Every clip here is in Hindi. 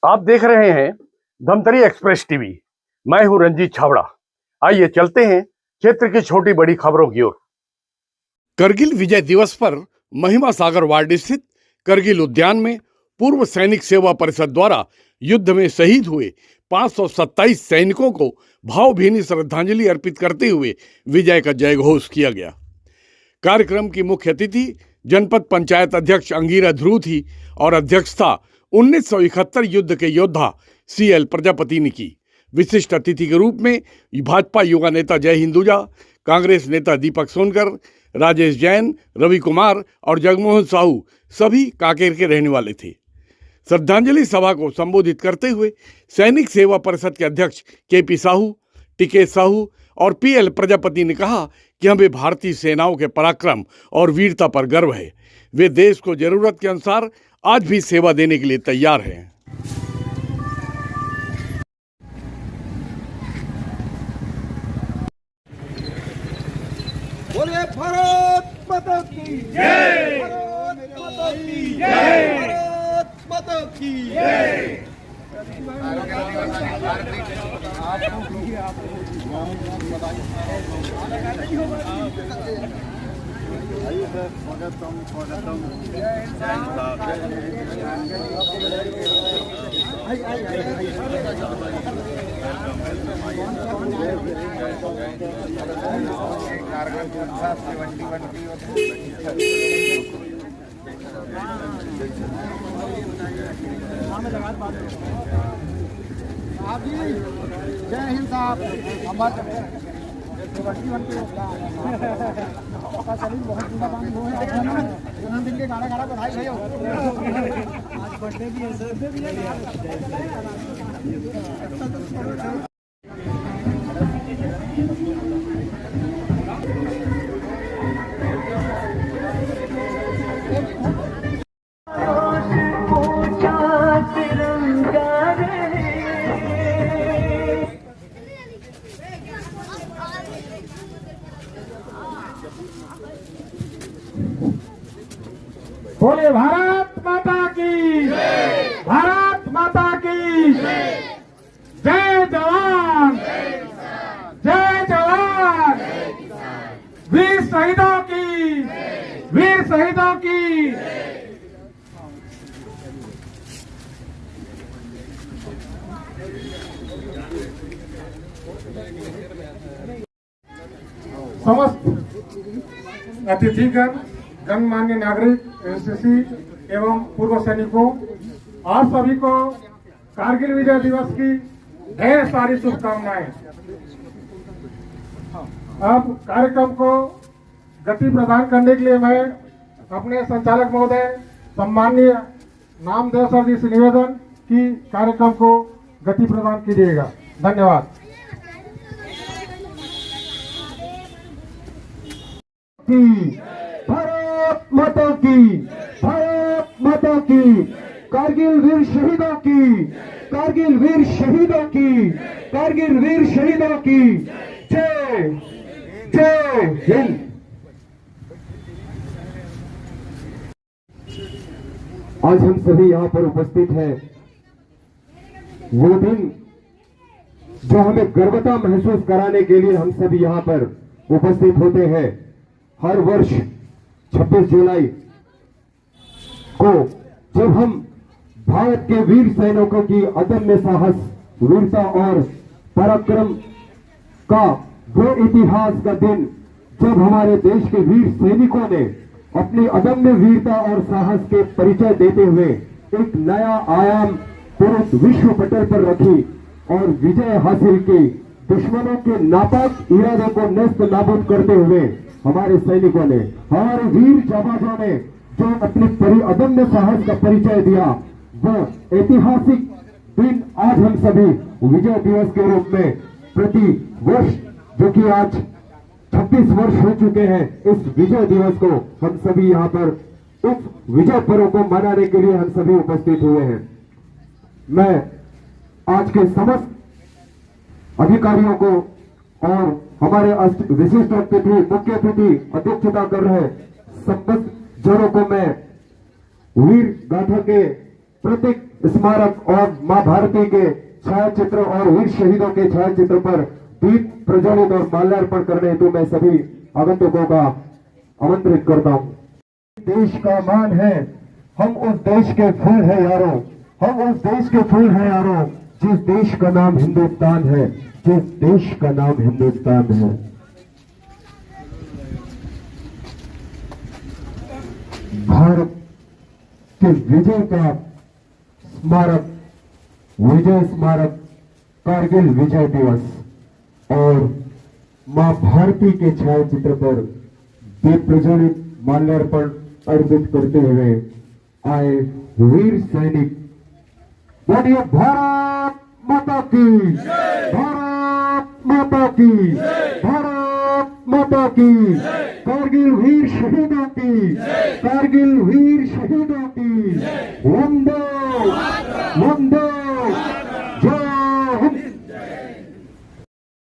आप देख रहे हैं धमतरी एक्सप्रेस टीवी। मैं हूं रंजीत छावड़ा। आइए चलते हैं क्षेत्र की छोटी बड़ी खबरों की ओर। करगिल विजय दिवस पर महिमा सागर वार्ड स्थित करगिल उद्यान में पूर्व सैनिक सेवा परिषद द्वारा युद्ध में शहीद हुए 527 सैनिकों को भावभीनी श्रद्धांजलि अर्पित करते हुए विजय का जय घोष किया गया। कार्यक्रम की मुख्य अतिथि जनपद पंचायत अध्यक्ष अंगीरा ध्रुव थी और अध्यक्षता 1971 युद्ध के योद्धा CL प्रजापति ने की। विशिष्ट अतिथि के रूप में भाजपा युवा नेता जय हिंदुजा, कांग्रेस नेता दीपक सोनकर, राजेश जैन, रवि कुमार और जगमोहन साहू सभी कांकेर के रहने वाले थे। श्रद्धांजलि सभा को संबोधित करते हुए सैनिक सेवा परिषद के अध्यक्ष KP साहू, टीके साहू और PL प्रजापति ने कहा कि हमें भारतीय सेनाओं के पराक्रम और वीरता पर गर्व है। वे देश को जरूरत के अनुसार आज भी सेवा देने के लिए तैयार हैं। बोले भारत माता की जय, भारत माता की जय, भारत माता की जय। जय हिंद साहब। जन्मदिन के गाना गाना बधाई भैया। आज बर्थडे भी है सर। बोले भारत माता की जय, भारत माता की जय। जय जवान, जय जवान, वीर शहीदों की, वीर शहीदों की। समस्त अतिथिगण, गणमान्य नागरिक, NCC एवं पूर्व सैनिकों, आप सभी को कारगिल विजय दिवस की ढेर सारी शुभकामनाएं। अब कार्यक्रम को गति प्रदान करने के लिए मैं अपने संचालक महोदय सम्माननीय नामदेव सर जी से निवेदन कि कार्यक्रम को गति प्रदान कीजिएगा। धन्यवाद। भारत माता की, भारत माता की, कारगिल वीर शहीदों की, कारगिल वीर शहीदों की, कारगिल वीर शहीदों की जय, जय हिंद। आज हम सभी यहाँ पर उपस्थित हैं, वो दिन जो हमें गर्वता महसूस कराने के लिए हम सभी यहाँ पर उपस्थित होते हैं। हर वर्ष 26 जुलाई को जब हम भारत के वीर सैनिकों की अदम्य साहस, वीरता और पराक्रम का वो इतिहास का दिन, जब हमारे देश के वीर सैनिकों ने अपनी अदम्य वीरता और साहस के परिचय देते हुए एक नया आयाम पूरे विश्व पटल पर रखी और विजय हासिल की। दुश्मनों के नापाक इरादों को नेस्त नाबूद करते हुए हमारे सैनिकों ने, हमारे वीर जवानों ने जो अपनी अदम्य साहस का परिचय दिया, वो ऐतिहासिक दिन आज हम सभी विजय दिवस के रूप में प्रति वर्ष, जो कि आज 36 वर्ष हो चुके हैं, इस विजय दिवस को हम सभी यहाँ पर उस विजय पर्व को मनाने के लिए हम सभी उपस्थित हुए हैं। मैं आज के समस्त अधिकारियों को और हमारे विशिष्ट अतिथि, मुख्य अतिथि अध्यक्षता कर रहे समस्त जनों को मैं वीर गाथा के प्रत्येक स्मारक और मां भारती के छायाचित्र और वीर शहीदों के छायाचित्र पर दीप प्रज्वलित और माल्यार्पण करने हेतु मैं सभी आगंतुकों का आमंत्रित करता हूं। देश का मान है, हम उस देश के फूल हैं यारों, हम उस देश के फूल हैं यारों, जिस देश का नाम हिंदुस्तान है, जिस देश का नाम हिंदुस्तान है। भारत के विजय का स्मारक, विजय स्मारक, कारगिल विजय दिवस और मां भारती के छायाचित्र पर दीप प्रज्वलित माल्यार्पण अर्पित करते हुए आए वीर सैनिक। बोलिए भारत माता की, भारत माता की, भारत माता की, कारगिल वीर शहीदों की, कारगिल वीर शहीदों की वंदे वंदे जय हिंद।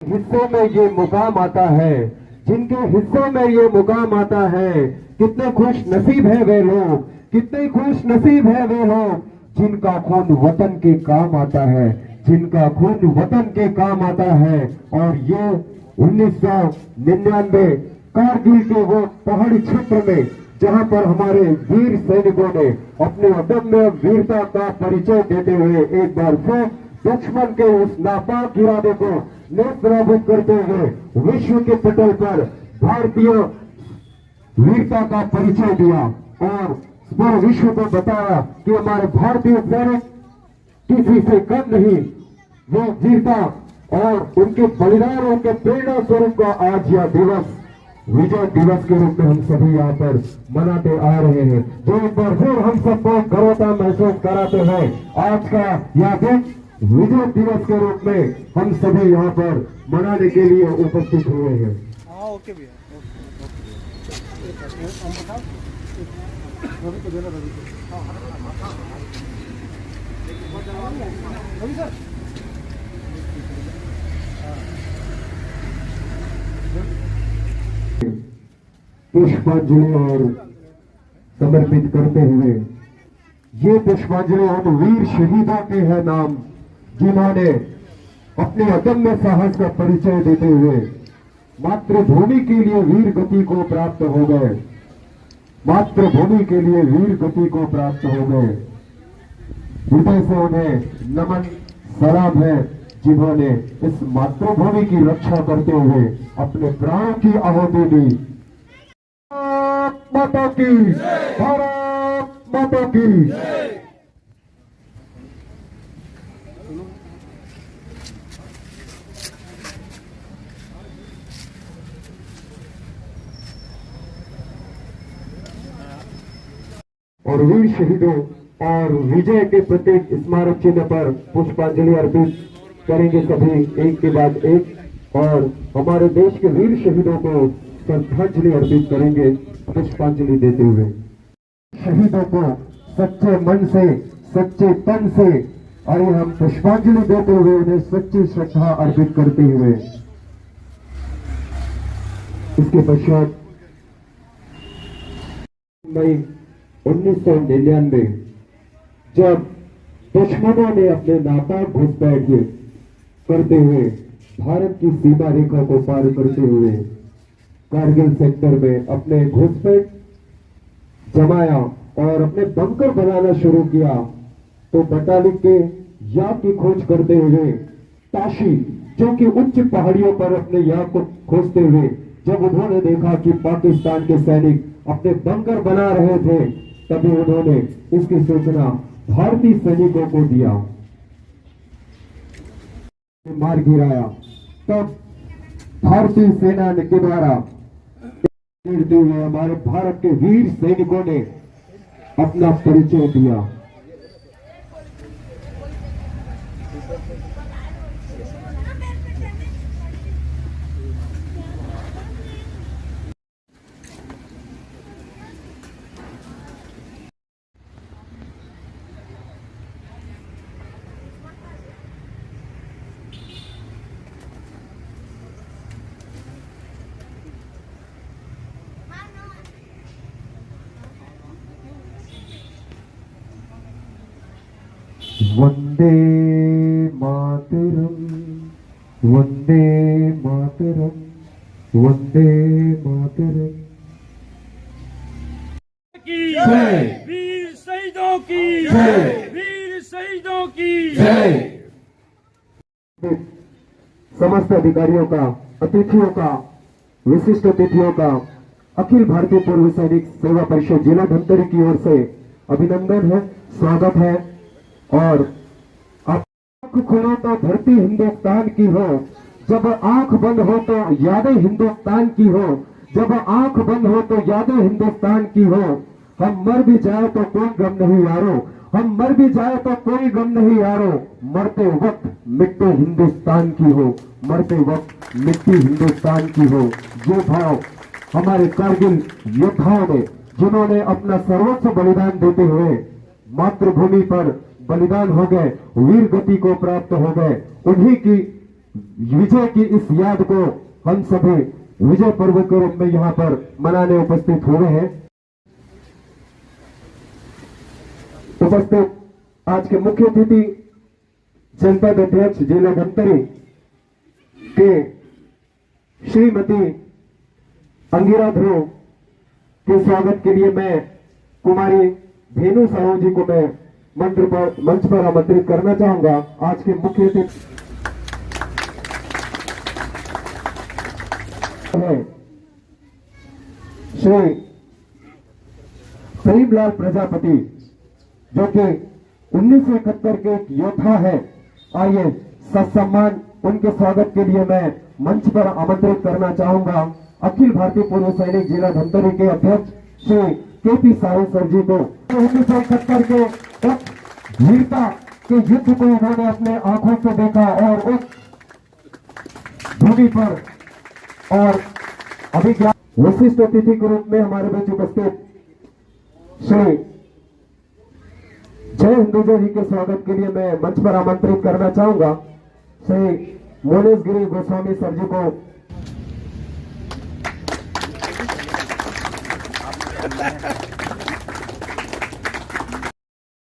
हिस्से में ये मुकाम आता है, जिनके हिस्से में ये मुकाम आता है, कितने खुश नसीब है वे लोग, कितने खुश नसीब है वे लोग जिनका खून वतन के काम आता है, जिनका खून वतन के काम आता है। और ये 1999 कारगिल के वो पहाड़ी क्षेत्र में जहां पर हमारे वीर सैनिकों ने अपने अदम्य वीरता का परिचय देते हुए एक बार फिर दुश्मन के उस नापाक इरादे को नेस्तनाबूद करते हुए विश्व के पटल पर भारतीय वीरता का परिचय दिया और पूरे विश्व को बताया कि हमारे भारतीय सैनिक किसी से कम नहीं। वो वीरता और उनके बलिदान, उनके प्रेरणा स्वरूप का आज यह दिवस विजय दिवस के रूप में हम सभी यहाँ पर मनाते आ रहे हैं, जो एक बार फिर हम सबको गर्वता महसूस कराते हैं। आज का यह दिन विजय दिवस के रूप में हम सभी यहाँ पर मनाने के लिए उपस्थित हुए हैं। ओके भैया, रवि को देना, रवि सर पुष्पांजलि और समर्पित करते हुए, ये पुष्पांजलि उन वीर शहीदों के है नाम जिन्होंने अपने अदम्य साहस का परिचय देते हुए मातृभूमि के लिए वीर गति को प्राप्त हो गए, मातृभूमि के लिए वीर गति को प्राप्त हो गए। हृदय से उन्हें नमन सलाम है, जिन्होंने इस मातृभूमि की रक्षा करते हुए अपने प्राणों की आहुति दी। भारत माता की, भारत माता की। और वीर शहीदों और विजय के प्रत्येक स्मारक चिन्ह पर पुष्पांजलि अर्पित करेंगे सभी एक के बाद एक, और हमारे देश के वीर शहीदों को श्रद्धांजलि अर्पित करेंगे पुष्पांजलि देते हुए। शहीदों को सच्चे मन से, सच्चे तन से आइए हम पुष्पांजलि देते हुए उन्हें सच्ची श्रद्धा अर्पित करते हुए इसके पश्चात मई 1999 जब दुश्मनों ने अपने नापाक घुसपैठ करते हुए भारत की सीमा रेखा को पार करते हुए कारगिल सेक्टर में अपने घुसपैठ जमाया और अपने बंकर बनाना शुरू किया, तो बटालिक के याक की खोज करते हुए ताशी, जो कि उच्च पहाड़ियों पर अपने याक को खोजते हुए जब उन्होंने देखा कि पाकिस्तान के सैनिक अपने बंकर बना रहे थे, तभी उन्होंने इसकी सूचना भारतीय सैनिकों को दिया, मार गिराया। तब भारतीय सेना के द्वारा देते हुए हमारे भारत के वीर सैनिकों ने अपना परिचय दिया। वंदे मातरम, वंदे मातरम, वंदे मातरम। की जय। वीर शहीदों की जय। वीर शहीदों की जय। समस्त अधिकारियों का, अतिथियों का, विशिष्ट अतिथियों का अखिल भारतीय पूर्व सैनिक सेवा परिषद जिला धमतरी की ओर से अभिनंदन है, स्वागत है। और आंख खोलो तो धरती हिंदुस्तान की हो, जब आंख बंद हो तो यादें हिंदुस्तान की हो, जब आंख बंद हो तो यादें हिंदुस्तान की हो। हम मर भी जाए तो कोई गम नहीं यारो, हम मर भी जाए तो कोई गम नहीं यारो। मरते वक्त मिट्टी हिंदुस्तान की हो, मरते वक्त मिट्टी हिंदुस्तान की हो। ये भाव हमारे कारगिल योद्धाओं ने, जिन्होंने अपना सर्वोच्च बलिदान देते हुए मातृभूमि पर बलिदान हो गए, वीर गति को प्राप्त हो गए, उन्हीं की विजय की इस याद को हम सभी विजय पर्व के रूप में यहाँ पर मनाने उपस्थित हुए हैं। उपस्थित आज के मुख्य अतिथि जनपद अध्यक्ष जिला धमतरी के श्रीमती अंगिरा ध्रुव के स्वागत के लिए मैं कुमारी धेनु साहू जी को मैं मंच पर आमंत्रित करना चाहूंगा। आज के मुख्य अतिथि है श्री प्रेमलाल प्रजापति, जो कि 1971 के एक योद्धा है। आइए सत्सम्मान उनके स्वागत के लिए मैं मंच पर आमंत्रित करना चाहूंगा अखिल भारतीय पूर्व सैनिक जिला धमतरी के अध्यक्ष श्री केपी साहू सर जी को। 1971 के उस वीरता के युद्ध को उन्होंने अपने आंखों से देखा और उस भूमि पर और अभिज्ञान विशिष्ट अतिथि के रूप में हमारे बीच उपस्थित श्री जय हिंदुजा जी के स्वागत के लिए मैं मंच पर आमंत्रित करना चाहूंगा श्री मोनेश गिरी गोस्वामी सर जी को।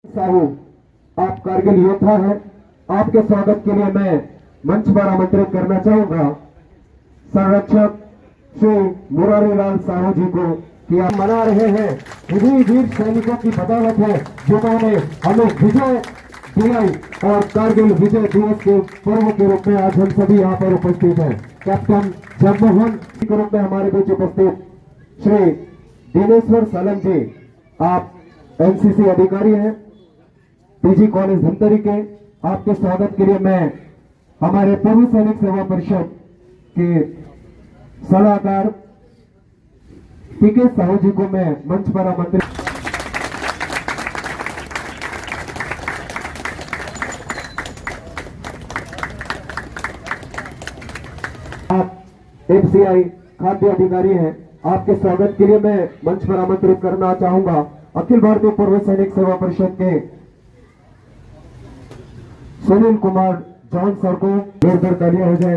साहू, आप कारगिल योद्धा हैं, आपके स्वागत के लिए मैं मंच पर आमंत्रित करना चाहूंगा संरक्षक श्री मुरारी लाल साहू जी को कि आप मना रहे हैं। इन्हीं वीर सैनिकों की बदौलत है जिन्होंने हमें विजय दिलाई और कारगिल विजय दिवस के पर्व के रूप में आज हम सभी यहाँ पर उपस्थित हैं। कैप्टन जगमोहन के रूप में हमारे बीच उपस्थित श्री दिनेश्वर सालम जी, आप एनसीसी अधिकारी हैं पीजी कॉलेज धमतरी के। आपके स्वागत के लिए मैं हमारे पूर्व सैनिक सेवा परिषद के सलाहकार पीके साहू जी को मैं मंच पर आमंत्रित। आप एफसीआई खाद्य अधिकारी हैं, आपके स्वागत के लिए मैं मंच पर आमंत्रित करना चाहूंगा अखिल भारतीय पूर्व सैनिक सेवा परिषद के सुनील कुमार जॉन सर को। जोरदार तालियां हो जाए।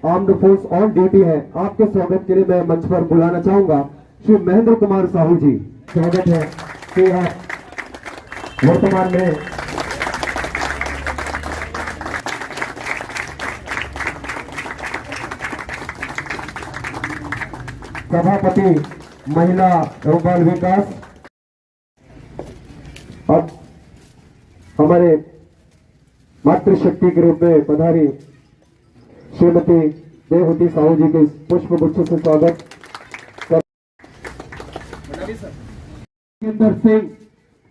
आर्म्ड फोर्स ऑन ड्यूटी है, आपके स्वागत के लिए मैं मंच पर बुलाना चाहूंगा श्री महेंद्र कुमार साहू जी। स्वागत है कि आप वर्तमान में सभापति महिला एवं बाल विकास, अब हमारे मातृशक्ति के रूप में पधारी श्रीमती देवहूति साहू जी के पुष्प गुच्छ से स्वागत। सुरेंद्र सिंह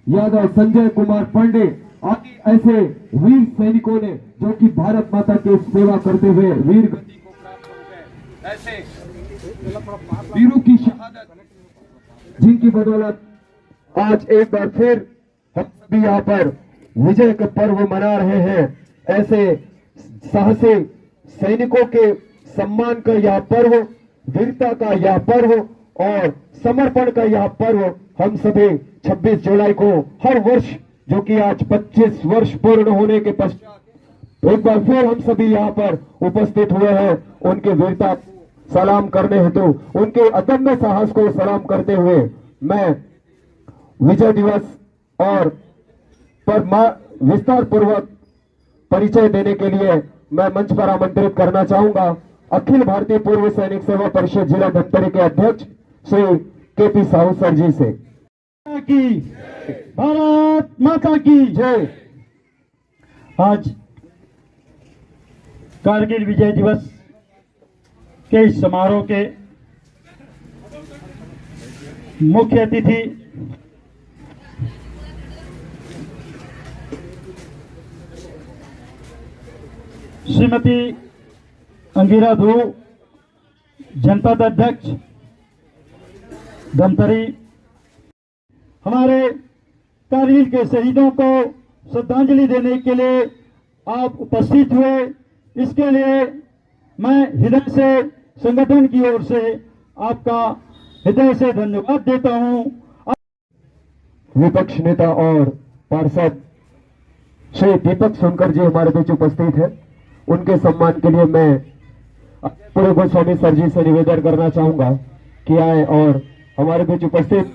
यादव, संजय कुमार पांडे आदि ऐसे वीर सैनिकों ने जो कि भारत माता की सेवा करते हुए वीर गति को प्राप्त हो गए, ऐसे वीरों की शहादत जिनकी बदौलत आज एक बार फिर हम सभी यहाँ पर विजय का पर्व मना रहे हैं। ऐसे साहसी सैनिकों के सम्मान का यह पर्व, वीरता का यह पर्व और समर्पण का यह पर्व हम सभी 26 जुलाई को हर वर्ष, जो कि आज 25 वर्ष पूर्ण होने के पश्चात एक बार फिर हम सभी यहाँ पर उपस्थित हुए हैं, उनके वीरता सलाम करने हेतु उनके अदम्य साहस को सलाम करते हुए मैं विजय दिवस और पर विस्तार पूर्वक परिचय देने के लिए मैं मंच पर आमंत्रित करना चाहूंगा अखिल भारतीय पूर्व सैनिक सेवा परिषद जिला धमतरी के अध्यक्ष श्री केपी साहू सर जी से। की भारत माता की जय। आज कारगिल विजय दिवस के इस समारोह के मुख्य अतिथि श्रीमती अंगिरा ध्रुव, जनपद अध्यक्ष धमतरी, हमारे कारगिल के शहीदों को श्रद्धांजलि देने के लिए आप उपस्थित हुए, इसके लिए मैं हृदय से संगठन की ओर से आपका हृदय से धन्यवाद देता हूं। विपक्ष नेता और पार्षद श्री दीपक सोनकर जी हमारे बीच उपस्थित है, उनके सम्मान के लिए मैं पूर्व गोस्वामी सर जी से निवेदन करना चाहूंगा कि आए और हमारे बीच उपस्थित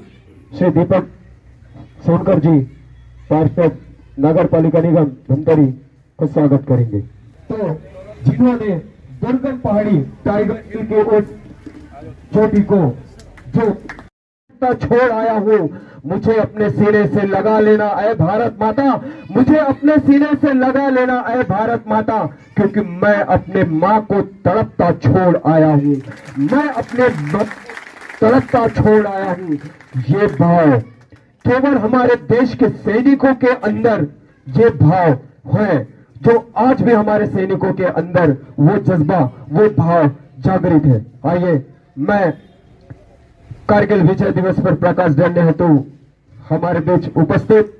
श्री दीपक सोनकर जी पार्षद नगर पालिका निगम धमतरी का स्वागत करेंगे। तो जिन्होंने दुर्गम पहाड़ी टाइगर हिल के उस चोटी को जो छोड़ आया हूँ, मुझे अपने सीने से लगा लेना ऐ भारत माता, मुझे अपने सीने से लगा लेना ऐ भारत माता, क्योंकि मैं अपने माँ को तड़पता छोड़ आया हूँ, मैं अपने तड़पता छोड़ आया हूँ। ये भाव केवल हमारे देश के सैनिकों के अंदर ये भाव है, जो आज भी हमारे सैनिकों के अंदर वो जज्बा, वो भाव जागृत है। आइए मैं कारगिल विजय दिवस पर प्रकाश डालने हेतु हमारे बीच उपस्थित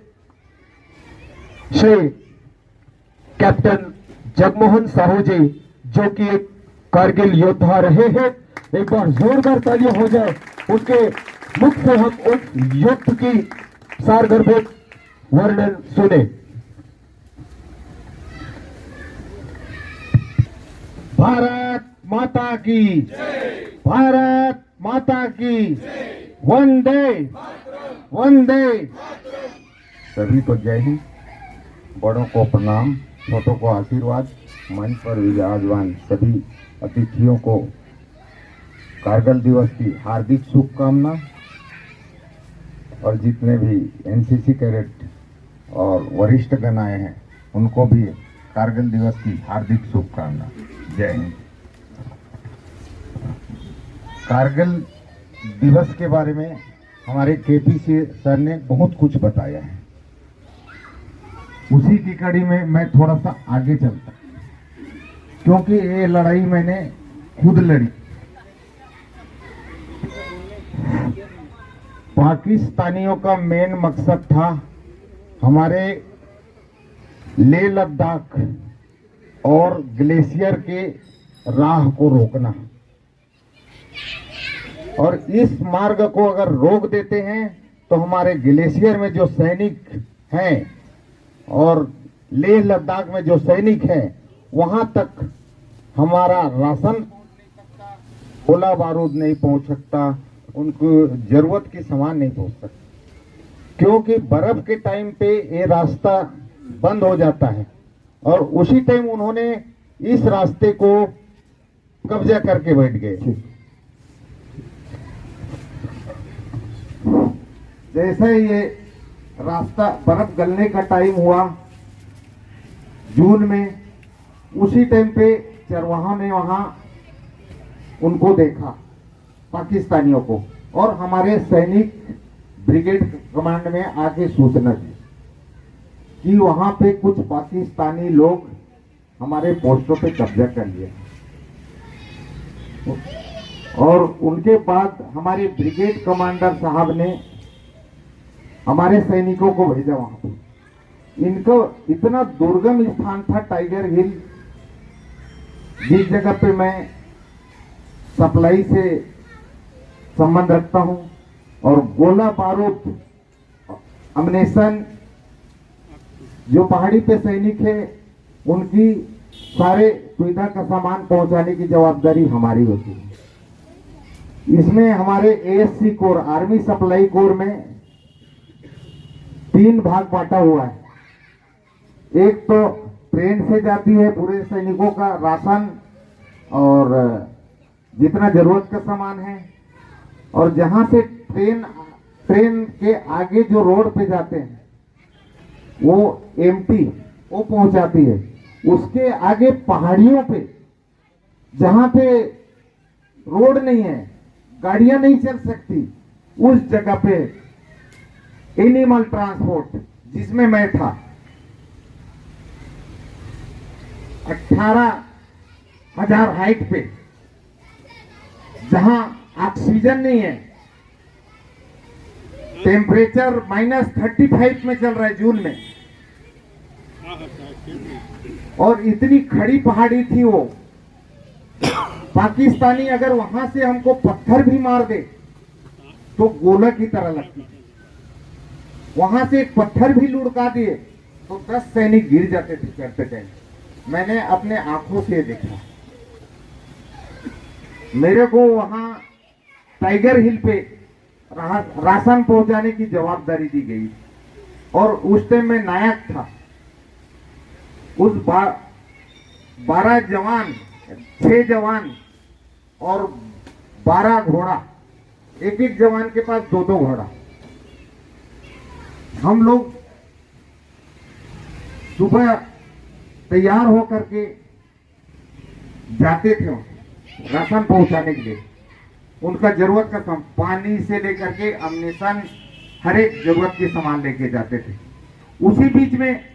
श्री कैप्टन जगमोहन साहू जी, जो कि एक कारगिल योद्धा रहे हैं, एक बार जोरदार तालियां हो जाए उनके मुख से, हम उस युद्ध की सारगर्भित वर्णन सुने। भारत माता की, भारत माता की, वंदे वंदे। सभी को जय हिंद, बड़ों को प्रणाम, छोटों को आशीर्वाद। मंच पर विराजमान सभी अतिथियों को कारगिल दिवस की हार्दिक शुभकामना, और जितने भी एनसीसी कैडेट और वरिष्ठ गण आए हैं उनको भी कारगिल दिवस की हार्दिक शुभकामना। जय हिंद। कारगिल दिवस के बारे में हमारे केपी सर ने बहुत कुछ बताया है, उसी की कड़ी में मैं थोड़ा सा आगे चलता, क्योंकि ये लड़ाई मैंने खुद लड़ी। पाकिस्तानियों का मेन मकसद था हमारे लेह लद्दाख और ग्लेशियर के राह को रोकना, और इस मार्ग को अगर रोक देते हैं तो हमारे ग्लेशियर में जो सैनिक हैं और लेह लद्दाख में जो सैनिक हैं, वहां तक हमारा राशन, गोला बारूद नहीं पहुंच सकता, उनको जरूरत की सामान नहीं पहुंच सकता, क्योंकि बर्फ के टाइम पे ये रास्ता बंद हो जाता है, और उसी टाइम उन्होंने इस रास्ते को कब्जा करके बैठ गए। जैसे ये रास्ता बर्फ गलने का टाइम हुआ जून में, उसी टाइम पे चरवाहा ने वहां उनको देखा, पाकिस्तानियों को, और हमारे सैनिक ब्रिगेड कमांड में आके सूचना दी कि वहां पे कुछ पाकिस्तानी लोग हमारे पोस्टों पे कब्जा कर लिए, और उनके बाद हमारे ब्रिगेड कमांडर साहब ने हमारे सैनिकों को भेजा वहां पे। इनको इतना दुर्गम स्थान था टाइगर हिल, जिस जगह पे मैं सप्लाई से संबंध रखता हूं, और गोला बारूद, अम्नेशन, जो पहाड़ी पे सैनिक है उनकी सारे सुविधा का सामान पहुंचाने की जवाबदारी हमारी होती है। इसमें हमारे ASC core army supply core में 3 भाग बांटा हुआ है। एक तो ट्रेन से जाती है पूरे सैनिकों का राशन और जितना जरूरत का सामान है, और जहां से ट्रेन के आगे जो रोड पे जाते हैं वो एमटी वो पहुंचाती है। उसके आगे पहाड़ियों पे जहां पे रोड नहीं है, गाड़ियां नहीं चल सकती, उस जगह पे एनिमल ट्रांसपोर्ट जिसमें मैं था 18,000 हाइट पे, जहां ऑक्सीजन नहीं है, टेम्परेचर -35 में चल रहा है जून में, और इतनी खड़ी पहाड़ी थी वो। पाकिस्तानी अगर वहां से हमको पत्थर भी मार दे तो गोला की तरह लगती थी। वहां से एक पत्थर भी लुढ़का दिए तो 10 सैनिक गिर जाते थे चढ़ते टाइम। मैंने अपने आंखों से देखा। मेरे को वहां टाइगर हिल पे राशन पहुंचाने की जवाबदारी दी गई, और उस टाइम मैं नायक था। उस 12 जवान, 6 जवान और 12 घोड़ा, एक जवान के पास 2 घोड़ा। हम लोग सुबह तैयार होकर के जाते थे राशन पहुंचाने के लिए। उनका जरूरत का सामान, पानी से लेकर के अम्निशन, हर एक जरूरत के सामान लेके जाते थे। उसी बीच में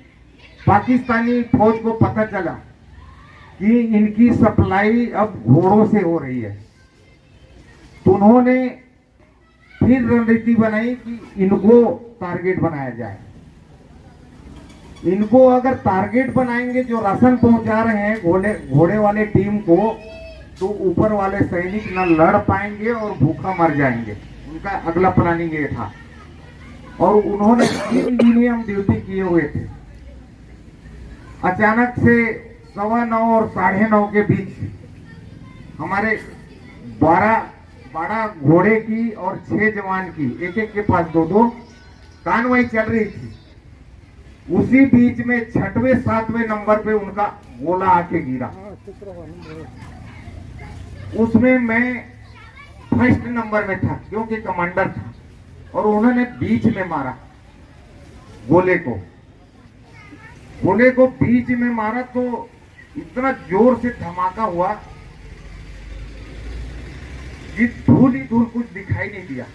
पाकिस्तानी फौज को पता चला कि इनकी सप्लाई अब घोड़ों से हो रही है, तो उन्होंने फिर रणनीति बनाई कि इनको टारगेट बनाया जाए। इनको अगर टारगेट बनाएंगे, जो राशन पहुंचा रहे हैं घोड़े वाले टीम को, तो ऊपर वाले सैनिक न लड़ पाएंगे और भूखा मर जाएंगे। उनका अगला प्लानिंग ये था, और उन्होंने 3 दिन ड्यूटी किए हुए थे। अचानक से 9:15 और 9:30 के बीच हमारे 12 घोड़े की और 6 जवान की, एक के पास 2 कानवाई चल रही थी। उसी बीच में 6वें 7वें नंबर पे उनका गोला आके गिरा। उसमें मैं फर्स्ट नंबर में था क्योंकि कमांडर था, और उन्होंने बीच में मारा गोले को बीच में मारा, तो इतना जोर से धमाका हुआ कि धूल ही धूल, कुछ दिखाई नहीं दिया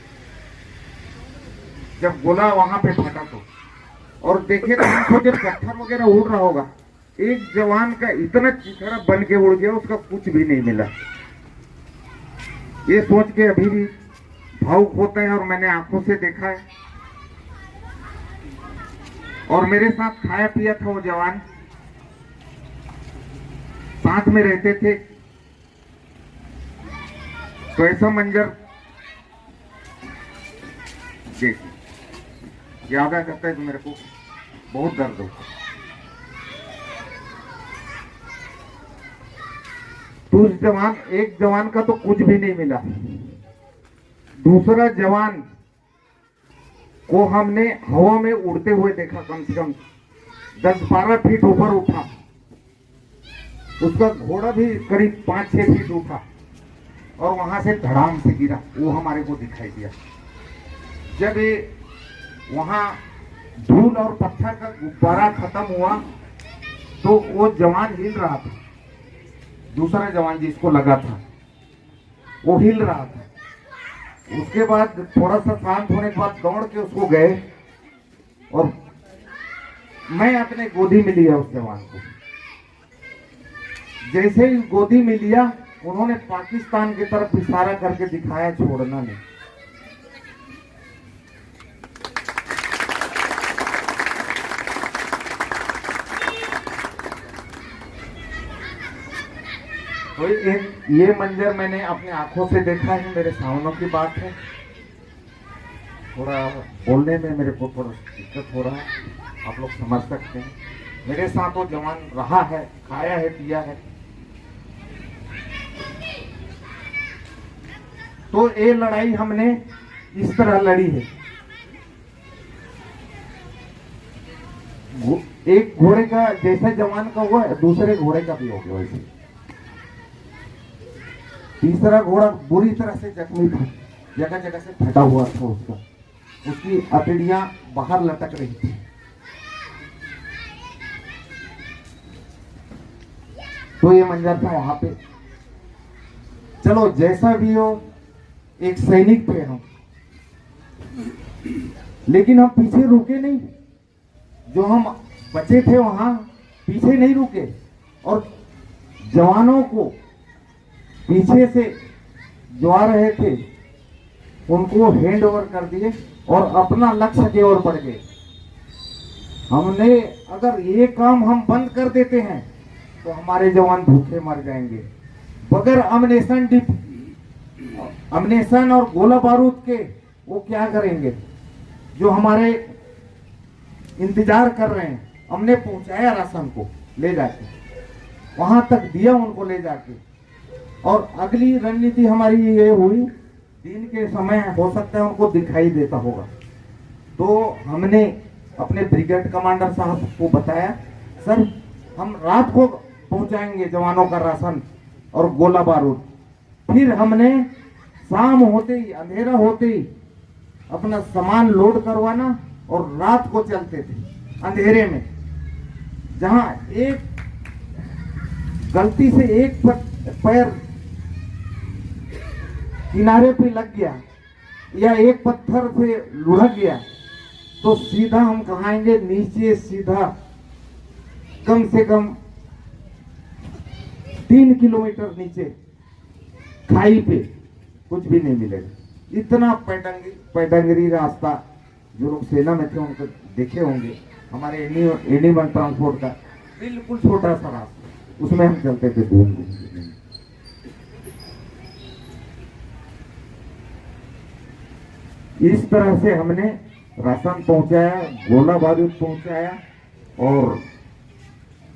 जब गोला वहां पे फटा तो। और देखिए तो हमको जब पत्थर वगैरह उड़ रहा होगा, एक जवान का इतना चिथड़ा बन के उड़ गया, उसका कुछ भी नहीं मिला। ये सोच के अभी भी भावुक होते हैं, और मैंने आंखों से देखा है। और मेरे साथ खाया पिया था वो जवान, साथ में रहते थे, तो ऐसा मंजर देखिए याद आ जाता है तो मेरे को बहुत दर्द होता है। तो उस एक जवान का तो कुछ भी नहीं मिला। दूसरा जवान को हमने हवा में उड़ते हुए देखा, कम से कम 10-12 फीट ऊपर उठा। उसका घोड़ा भी करीब 5-6 फीट उठा और वहां से धड़ाम से गिरा। वो हमारे को दिखाई दिया। जब ये वहां धूल और पत्थर का गुब्बारा खत्म हुआ तो वो जवान हिल रहा था। दूसरा जवान जिसको लगा था वो हिल रहा था। उसके बाद थोड़ा सा शांत होने के बाद दौड़ के उसको गए और मैं अपने गोदी में लिया उस जवान को। जैसे ही गोदी में लिया, उन्होंने पाकिस्तान की तरफ इशारा करके दिखाया, छोड़ना नहीं। तो ये मंजर मैंने अपने आंखों से देखा है, मेरे सामने की बात है। थोड़ा बोलने में मेरे को थोड़ा दिक्कत हो रहा है, आप लोग समझ सकते हैं। मेरे साथ वो जवान रहा है, खाया है, पिया है। तो ये लड़ाई हमने इस तरह लड़ी है। एक घोड़े का जैसे जवान का हुआ दूसरे घोड़े का भी हो गया वैसे। तीसरा घोड़ा बुरी तरह से जख्मी था, जगह जगह से फटा हुआ था उसका, उसकी अतड़ियां बाहर लटक रही थी। तो ये मंजर था वहां पे। चलो जैसा भी हो, एक सैनिक थे हम, लेकिन हम पीछे रुके नहीं। जो हम बचे थे वहां पीछे नहीं रुके और जवानों को पीछे से जो आ रहे थे उनको हैंड ओवर कर दिए और अपना लक्ष्य की ओर बढ़ गए। हमने अगर ये काम हम बंद कर देते हैं तो हमारे जवान भूखे मर जाएंगे। बगैर अमनेशन और गोला बारूद के वो क्या करेंगे? जो हमारे इंतजार कर रहे हैं, हमने पहुंचाया राशन को ले जाके, वहां तक दिया उनको ले जाके। और अगली रणनीति हमारी ये हुई, दिन के समय हो सकता है उनको दिखाई देता होगा, तो हमने अपने ब्रिगेड कमांडर साहब को बताया, सर हम रात को पहुंचाएंगे जवानों का राशन और गोला बारूद। फिर हमने शाम होते ही, अंधेरा होते ही अपना सामान लोड करवाना और रात को चलते थे अंधेरे में। जहां एक गलती से एक पैर किनारे पे लग गया या एक पत्थर से लुढ़क गया तो सीधा हम कहाएंगे नीचे, सीधा कम से कम 3 किलोमीटर नीचे खाई पे कुछ भी नहीं मिलेगा। इतना पैडंगरी रास्ता, जो लोग सेना में थे उनको देखे होंगे, हमारे एनिमल ट्रांसपोर्ट का बिल्कुल छोटा सा रास्ता, उसमें हम चलते थे घूम घूम। इस तरह से हमने राशन पहुंचाया, गोला बारूद पहुंचाया और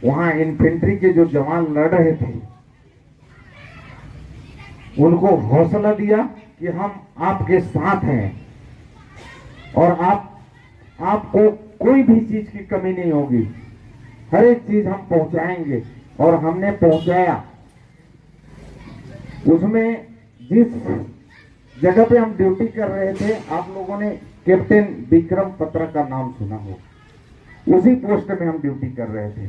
वहां इन्फेंट्री के जो जवान लड़ रहे थे उनको हौसला दिया कि हम आपके साथ हैं और आपको कोई भी चीज की कमी नहीं होगी, हर एक चीज हम पहुंचाएंगे। और हमने पहुंचाया। उसमें जिस जगह पे हम ड्यूटी कर रहे थे, आप लोगों ने कैप्टन विक्रम पत्रा का नाम सुना हो, उसी पोस्ट में हम ड्यूटी कर रहे थे।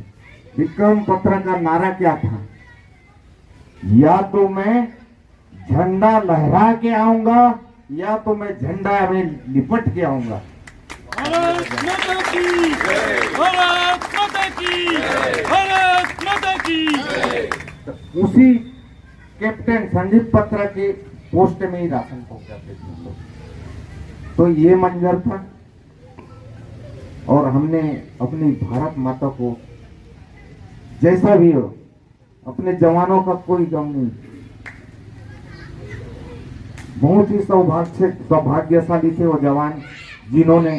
विक्रम पत्रा का नारा क्या था? या तो मैं झंडा लहरा के आऊंगा या तो मैं झंडा में लिपट के आऊंगा। भारत माता की भारत माता की भारत माता की। तो उसी कैप्टन संजीव पत्रा के पोस्ट में ही राशन पहुंचाते थे हम लोग। तो ये मंजर था और हमने अपनी भारत माता को जैसा भी हो, अपने जवानों का कोई गम नहीं। बहुत ही सौभाग्यशाली थे वो जवान जिन्होंने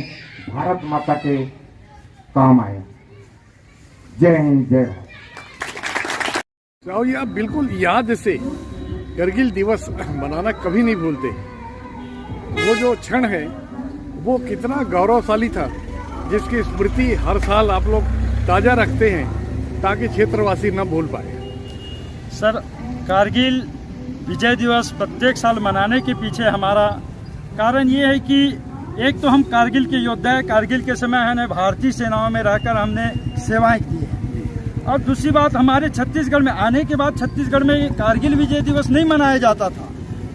भारत माता के काम आए। जय हिंद, जय भारत। राव जी, आप बिल्कुल याद से करगिल दिवस मनाना कभी नहीं भूलते। वो जो क्षण है वो कितना गौरवशाली था, जिसकी स्मृति हर साल आप लोग ताजा रखते हैं ताकि क्षेत्रवासी न भूल पाए। सर, कारगिल विजय दिवस प्रत्येक साल मनाने के पीछे हमारा कारण ये है कि एक तो हम कारगिल के योद्धा हैं, कारगिल के समय हमने भारतीय सेनाओं में रहकर हमने सेवाएं की है। और दूसरी बात, हमारे छत्तीसगढ़ में आने के बाद छत्तीसगढ़ में कारगिल विजय दिवस नहीं मनाया जाता था।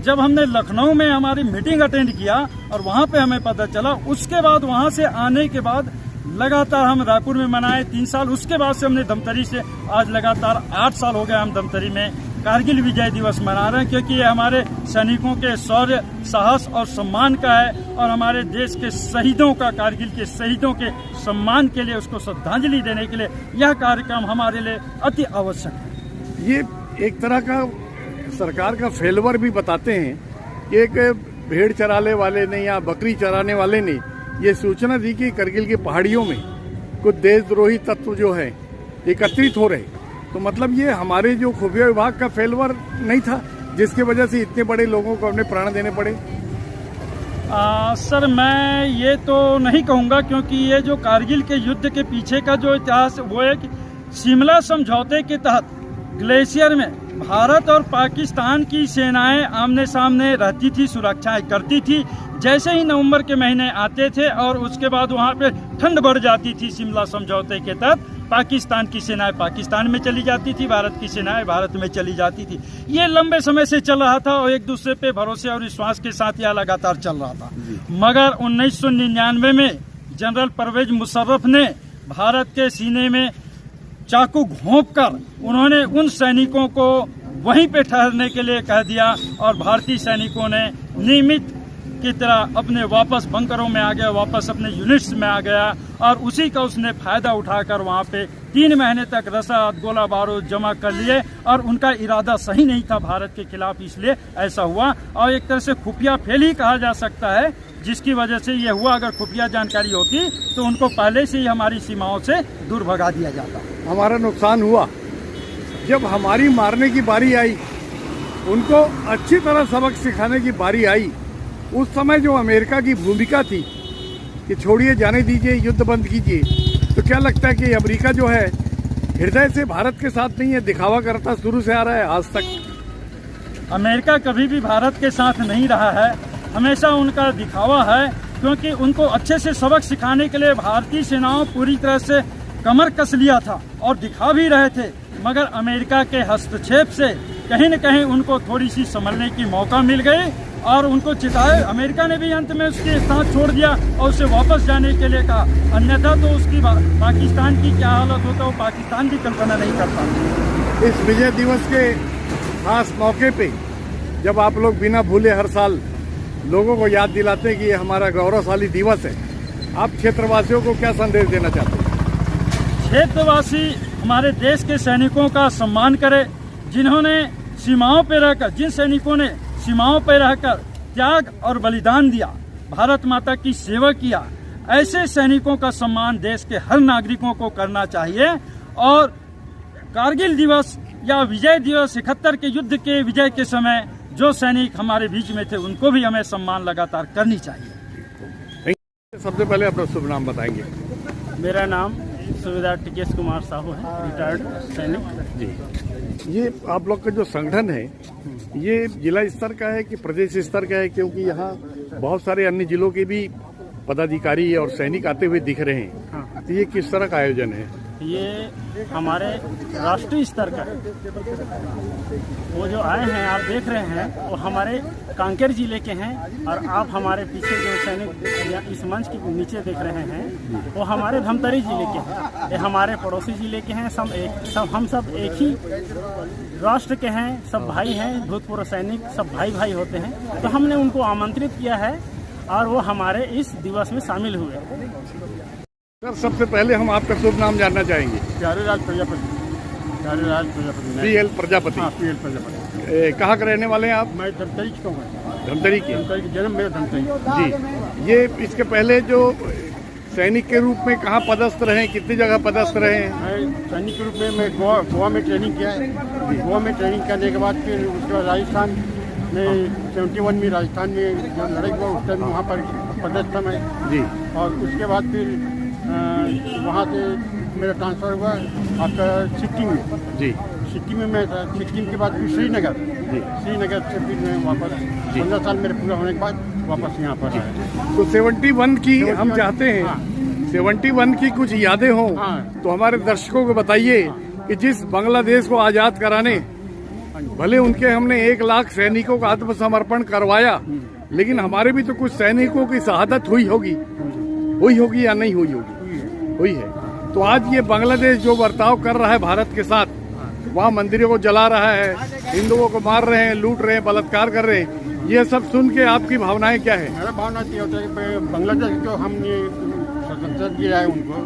जब हमने लखनऊ में हमारी मीटिंग अटेंड किया और वहाँ पे हमें पता चला, उसके बाद वहाँ से आने के बाद लगातार हम रायपुर में मनाए 3 साल। उसके बाद से हमने धमतरी से आज लगातार 8 साल हो गए हम धमतरी में कारगिल विजय दिवस मना रहे हैं, क्योंकि ये हमारे सैनिकों के शौर्य, साहस और सम्मान का है और हमारे देश के शहीदों का, कारगिल के शहीदों के सम्मान के लिए, उसको श्रद्धांजलि देने के लिए यह कार्यक्रम हमारे लिए अति आवश्यक है। ये एक तरह का सरकार का फेलवर भी बताते हैं कि एक भेड़ चराने वाले ने या बकरी चराने वाले ने ये सूचना दी कि करगिल की पहाड़ियों में कुछ देशद्रोही तत्व जो है एकत्रित हो रहे। तो मतलब ये हमारे जो खुफिया विभाग का फेलवर नहीं था, जिसकी वजह से इतने बड़े लोगों को अपने प्राण देने पड़े? सर मैं ये तो नहीं कहूँगा, क्योंकि ये जो कारगिल के युद्ध के पीछे का जो इतिहास वो है कि शिमला समझौते के तहत ग्लेशियर में भारत और पाकिस्तान की सेनाएं आमने सामने रहती थी, सुरक्षाएं करती थी। जैसे ही नवंबर के महीने आते थे और उसके बाद वहाँ पे ठंड बढ़ जाती थी, शिमला समझौते के तहत पाकिस्तान की सेनाएं पाकिस्तान में चली जाती थी, भारत की सेनाएं भारत में चली जाती थी। ये लंबे समय से चल रहा था और एक दूसरे पे भरोसे और विश्वास के साथ यह लगातार चल रहा था। मगर 1999 में जनरल परवेज मुशर्रफ ने भारत के सीने में चाकू घोंपकर उन्होंने उन सैनिकों को वहीं पे ठहरने के लिए कह दिया और भारतीय सैनिकों ने नियमित की तरह अपने वापस बंकरों में आ गया, वापस अपने यूनिट्स में आ गया और उसी का उसने फायदा उठाकर वहाँ पे 3 महीने तक रसद गोला बारूद जमा कर लिए और उनका इरादा सही नहीं था भारत के खिलाफ, इसलिए ऐसा हुआ। और एक तरह से खुफिया फेल ही कहा जा सकता है, जिसकी वजह से ये हुआ। अगर खुफिया जानकारी होती तो उनको पहले से ही हमारी सीमाओं से दूर भगा दिया जाता। हमारा नुकसान हुआ। जब हमारी मारने की बारी आई, उनको अच्छी तरह सबक सिखाने की बारी आई, उस समय जो अमेरिका की भूमिका थी कि छोड़िए, जाने दीजिए, युद्ध बंद कीजिए, तो क्या लगता है कि अमेरिका जो है हृदय से भारत के साथ नहीं है, दिखावा करता शुरू से आ रहा है आज तक? अमेरिका कभी भी भारत के साथ नहीं रहा है, हमेशा उनका दिखावा है, क्योंकि उनको अच्छे से सबक सिखाने के लिए भारतीय सेनाओं पूरी तरह से कमर कस लिया था और दिखा भी रहे थे। मगर अमेरिका के हस्तक्षेप से कहीं न कहीं उनको थोड़ी सी संभलने की मौका मिल गई और उनको चिताए। अमेरिका ने भी अंत में उसके साथ छोड़ दिया और उसे वापस जाने के लिए कहा, अन्यथा तो उसकी पाकिस्तान की क्या हालत होता वो पाकिस्तान की कल्पना नहीं करता। इस विजय दिवस के खास मौके पे जब आप लोग बिना भूले हर साल लोगों को याद दिलाते हैं कि ये हमारा गौरवशाली दिवस है, आप क्षेत्रवासियों को क्या संदेश देना चाहते हैं? क्षेत्रवासी हमारे देश के सैनिकों का सम्मान करें, जिन्होंने सीमाओं पर रहकर, जिन सैनिकों ने सीमाओं पर रहकर त्याग और बलिदान दिया, भारत माता की सेवा किया, ऐसे सैनिकों का सम्मान देश के हर नागरिकों को करना चाहिए। और कारगिल दिवस या विजय दिवस 71 के युद्ध के विजय के समय जो सैनिक हमारे बीच में थे, उनको भी हमें सम्मान लगातार करनी चाहिए। सबसे पहले अपना शुभ नाम बताएंगे। मेरा नाम सूबेदार टीकेश कुमार साहू है, रिटायर्ड सैनिक जी। ये आप लोग का जो संगठन है, ये जिला स्तर का है कि प्रदेश स्तर का है? क्योंकि यहाँ बहुत सारे अन्य जिलों के भी पदाधिकारी और सैनिक आते हुए दिख रहे हैं। हाँ। तो ये किस तरह का आयोजन है? ये हमारे राष्ट्रीय स्तर का है। वो जो आए हैं आप देख रहे हैं, वो हमारे कांकेर जिले के हैं और आप हमारे पीछे जो सैनिक इस मंच के नीचे देख रहे हैं, वो हमारे धमतरी जिले के हैं। ये हमारे पड़ोसी जिले के हैं। हम सब एक ही राष्ट्र के हैं, सब भाई हैं, भूतपूर्व सैनिक सब भाई भाई होते हैं। तो हमने उनको आमंत्रित किया है और वो हमारे इस दिवस में शामिल हुए। सर, सबसे पहले हम आपका शुभ नाम जानना चाहेंगे। प्यारेलाल प्रजापति। प्यारेलाल प्रजापति। PL प्रजापति। हाँ, PL प्रजापति। कहाँ के रहने वाले हैं आप? मैं धमतरी का हूँ। धमतरी के? धमतरी के, जन्म मेरा धमतरी। जी। ये इसके पहले जो सैनिक के रूप में कहाँ पदस्थ रहे, कितनी जगह पदस्थ रहे हैं? मैं सैनिक के रूप में मैं गोवा में ट्रेनिंग किया है। गोवा में ट्रेनिंग करने के बाद फिर उसके बाद राजस्थान में 71 में राजस्थान में जो लड़ाई हुआ उस टाइम वहाँ पर पदस्थ था मैं। जी। और उसके बाद फिर वहाँ से मेरा ट्रांसफ़र हुआ आपका सिक्किम में। जी। सिक्किम में मैं था। सिक्किम के बाद फिर श्रीनगर। जी। श्रीनगर से फिर मैं वापस 15 साल मेरे पूरा होने के बाद वापस यहाँ पर आया। तो 71 की हम चाहते हैं। हाँ। 71 की कुछ यादें हों। हाँ। तो हमारे दर्शकों को बताइए कि जिस बांग्लादेश को आजाद कराने भले उनके हमने 1 लाख सैनिकों का आत्मसमर्पण करवाया, लेकिन हमारे भी तो कुछ सैनिकों की शहादत हुई होगी या नहीं हुई होगी? हुई है। तो आज ये बांग्लादेश जो बर्ताव कर रहा है भारत के साथ, वहाँ मंदिरों को जला रहा है, हिंदुओं को मार रहे हैं, लूट रहे हैं, बलात्कार कर रहे हैं, ये सब सुन के आपकी भावनाएं क्या है? मेरा भावना ये होता है कि बांग्लादेश जो हमने स्वतंत्रता दिया है उनको,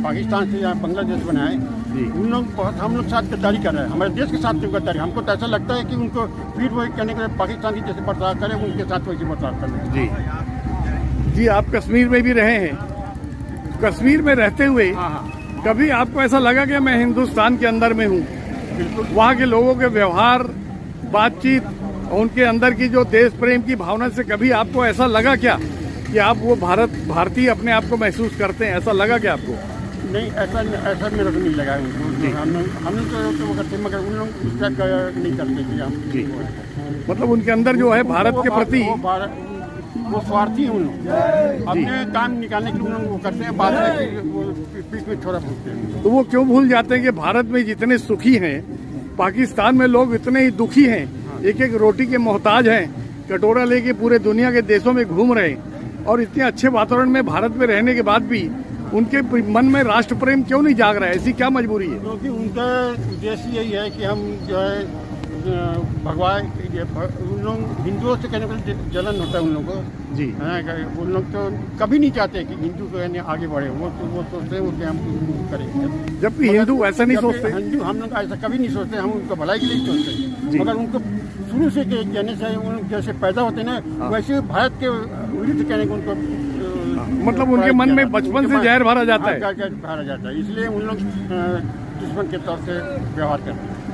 पाकिस्तान से यहाँ बांग्लादेश बनाए, उन लोग बहुत हम लोग साथ गद्दारी कर रहे हैं, हमारे देश के साथ गद्दारी। हमको तो ऐसा लगता है कि उनको फिर वही करने के लिए पाकिस्तान की जैसे बर्ताव करें, उनके साथ वैसे बर्ताव करें। जी जी। आप कश्मीर में भी रहे हैं। कश्मीर में रहते हुए कभी आपको ऐसा लगा कि मैं हिंदुस्तान के अंदर में हूँ? वहाँ के लोगों के व्यवहार, बातचीत, और उनके अंदर की जो देश प्रेम की भावना से कभी आपको ऐसा लगा क्या कि आप वो भारतीय अपने आप को महसूस करते हैं? ऐसा लगा क्या आपको? नहीं, ऐसा मेरे को नहीं लगा उनको। हम लोग तो वो करते, मगर उन लोग उस टाइप का नहीं करते थे हम। जी, मतलब उनके अंदर जो है भारत के प्रति वो स्वार्थी हैं। उन लोग अपने काम निकालने के लिए उन लोग वो करते हैं, बाद में वो बीच में थोड़ा भूलते हैं। तो वो क्यों भूल जाते हैं कि भारत में जितने सुखी हैं, पाकिस्तान में लोग इतने ही दुखी हैं, एक एक रोटी के मोहताज हैं, कटोरा लेके पूरे दुनिया के देशों में घूम रहे हैं, और इतने अच्छे वातावरण में भारत में रहने के बाद भी उनके मन में राष्ट्र प्रेम क्यों नहीं जाग रहा है? ऐसी क्या मजबूरी है? क्योंकि उनका उद्देश्य यही है कि हम जो है भगवान, उन लोग हिंदुओं से कहने पर जलन होता है उन लोगों को जी। उन लोग तो कभी नहीं चाहते कि हिंदू जो है आगे बढ़े। वो सोचते हैं कि हम करेंगे, जबकि हिंदू ऐसा नहीं सोचते। हिंदू हम लोग ऐसा कभी नहीं सोचते, हम उनका भलाई के लिए सोचते हैं। मगर उनको शुरू से कहने से उन जैसे पैदा होते हैं ना, वैसे भारत के विरुद्ध कहने को उनको मतलब उनके मन में बचपन से जहर भरा जाता है। भरा जाता है, इसलिए उन लोग दुश्मन के तौर से व्यवहार करते हैं।